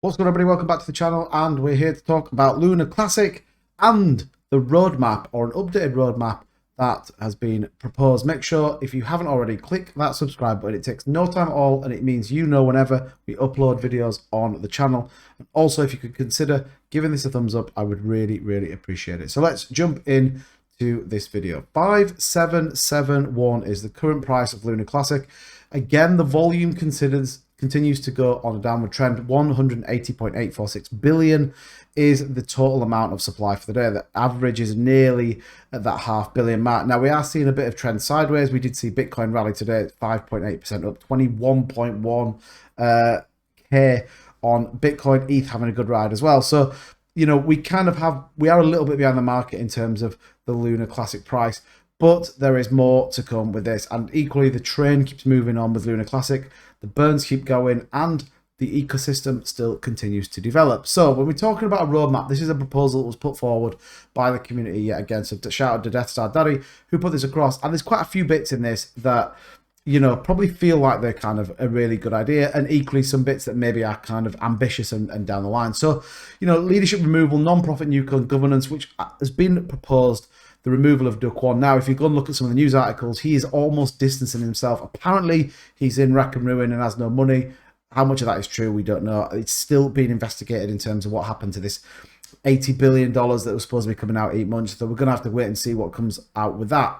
What's good, everybody? Welcome back to the channel, and we're here to talk about Luna Classic and the roadmap, or an updated roadmap that has been proposed. Make sure, if you haven't already, click that subscribe button. It takes no time at all, and it means you know whenever we upload videos on the channel. And also, if you could consider giving this a thumbs up, I would really appreciate it. So let's jump in to this video. 5771 is the current price of Luna Classic. Again, the volume continues to go on a downward trend. 180.846 billion is the total amount of supply for the day. The average is nearly at that $500 million mark. Now, we are seeing a bit of trend sideways. We did see Bitcoin rally today at 5.8% up, 21.1 K on Bitcoin. ETH having a good ride as well. So, you know, we are a little bit behind the market in terms of the Luna Classic price, but there is more to come with this. And equally, the train keeps moving on with Luna Classic. The burns keep going, and the ecosystem still continues to develop. So when we're talking about a roadmap, this is a proposal that was put forward by the community yet again. So shout out to Death Star Daddy who put this across. And there's quite a few bits in this that, you know, probably feel like they're kind of a really good idea, and equally some bits that maybe are kind of ambitious and down the line. So, you know, leadership removal, non-profit new governance, which has been proposed, the removal of Do Kwon. Now, if you go and look at some of the news articles, he is almost distancing himself. Apparently, he's in rack and ruin and has no money. How much of that is true, we don't know. It's still being investigated in terms of what happened to this $80 billion that was supposed to be coming out 8 months. So we're going to have to wait and see what comes out with that.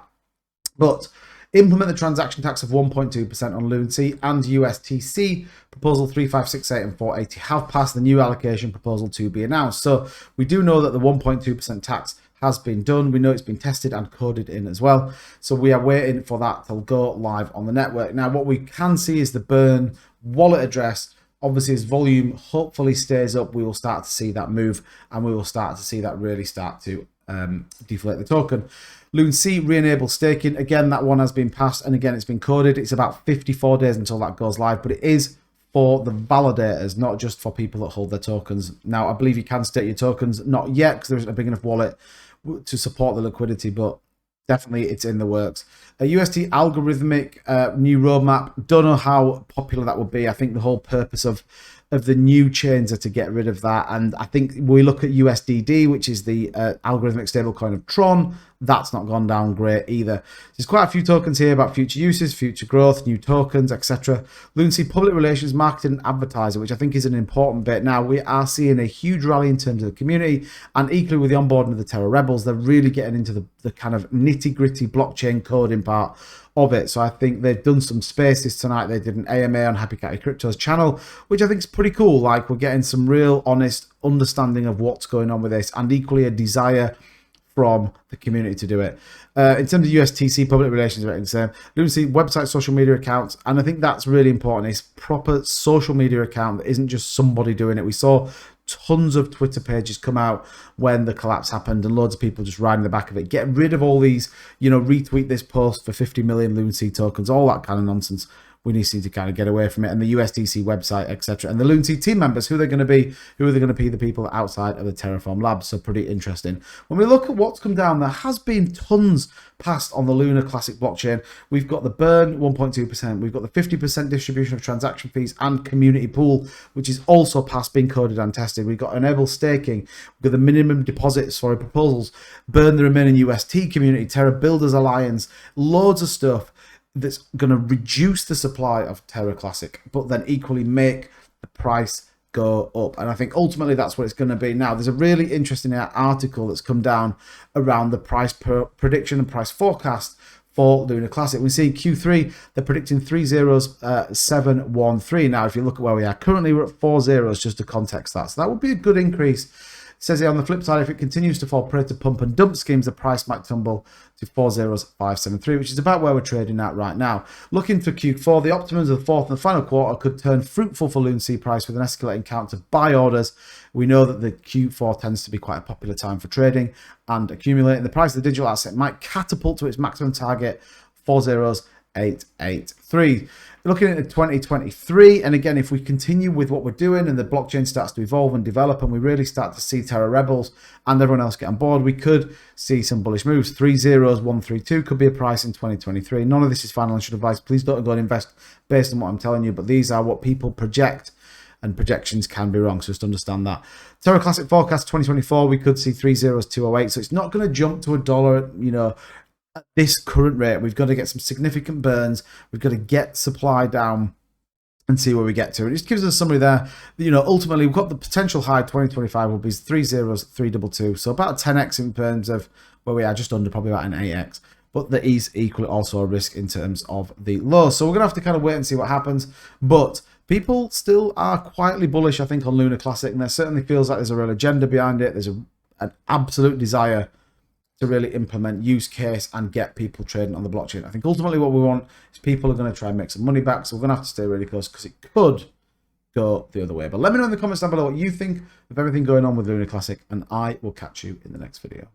But implement the transaction tax of 1.2% on LUNC and USTC. Proposal 3568 and 480 have passed the new allocation proposal to be announced. So we do know that the 1.2% tax has been done. We know it's been tested and coded in as well. So we are waiting for that to go live on the network. Now, what we can see is the burn wallet address. Obviously, as volume hopefully stays up, we will start to see that move, and we will start to see that really start to deflate the token. LUNC re-enable staking. Again, that one has been passed, and again, it's been coded. It's about 54 days until that goes live, but it is for the validators, not just for people that hold their tokens. Now, I believe you can stake your tokens, not yet, because there isn't a big enough wallet to support the liquidity, but definitely it's in the works. A UST algorithmic new roadmap. Don't know how popular that would be. I think the whole purpose of the new chains are to get rid of that. And I think we look at USDD, which is the algorithmic stablecoin of Tron. That's not gone down great either. There's quite a few tokens here about future uses, future growth, new tokens, etc. LUNC public relations, marketing, and advertiser, which I think is an important bit. Now, we are seeing a huge rally in terms of the community, and equally with the onboarding of the Terra Rebels, they're really getting into the kind of nitty-gritty blockchain coding part of it. So I think they've done some spaces tonight. They did an AMA on Happy Catty Crypto's channel, which I think is pretty cool. Like, we're getting some real honest understanding of what's going on with this, and equally a desire from the community to do it. In terms of USTC public relations, right, insane. LUNC website, social media accounts, and I think that's really important. It's proper social media account that isn't just somebody doing it. We saw tons of Twitter pages come out when the collapse happened, and loads of people just riding the back of it. Get rid of all these, you know, retweet this post for 50 million LUNC tokens, all that kind of nonsense. We need to kind of get away from it, and the USDC website, etc. And the LUNC team members, who are they going to be? Who are they going to be? The people outside of the Terraform Labs. So pretty interesting. When we look at what's come down, there has been tons passed on the Luna Classic blockchain. We've got the burn 1.2%. We've got the 50% distribution of transaction fees and community pool, which is also passed, being coded and tested. We've got enable staking. We've got the minimum deposits for proposals. Burn the remaining UST community. Terra Builders Alliance. Loads of stuff that's going to reduce the supply of Terra Classic, but then equally make the price go up. And I think ultimately that's what it's going to be. Now, there's a really interesting article that's come down around the price prediction and price forecast for Luna Classic. We see Q3, they're predicting 30713. Now, if you look at where we are currently, we're at 4 zeros, just to context that. So that would be a good increase. It says here on the flip side, if it continues to fall prey to pump and dump schemes, the price might tumble to 40573, which is about where we're trading at right now. Looking for Q4, the optimism of the fourth and the final quarter could turn fruitful for LUNC price with an escalating count of buy orders. We know that the Q4 tends to be quite a popular time for trading and accumulating. The price of the digital asset might catapult to its maximum target, 40883. Looking at 2023, and again, if we continue with what we're doing and the blockchain starts to evolve and develop, and we really start to see Terra Rebels and everyone else get on board, we could see some bullish moves. 30132 could be a price in 2023. None of this is financial advice. Please don't go and invest based on what I'm telling you, but these are what people project and projections can be wrong. So just understand that. Terra Classic forecast 2024, we could see 3 zeros 208. So it's not going to jump to $1, you know, at this current rate. We've got to get some significant burns. We've got to get supply down and see where we get to. It just gives us a summary there. You know, ultimately, we've got the potential high 2025 will be 3 zeros 322. So about a 10x in terms of where we are, just under, probably about an 8x. But there is equally also a risk in terms of the low. So we're going to have to kind of wait and see what happens. But people still are quietly bullish, I think, on Luna Classic. And there certainly feels like there's a real agenda behind it. There's an absolute desire to really implement use case and get people trading on the blockchain. I think ultimately what we want is people are going to try and make some money back. So we're going to have to stay really close because it could go the other way. But let me know in the comments down below what you think of everything going on with Luna Classic, and I will catch you in the next video.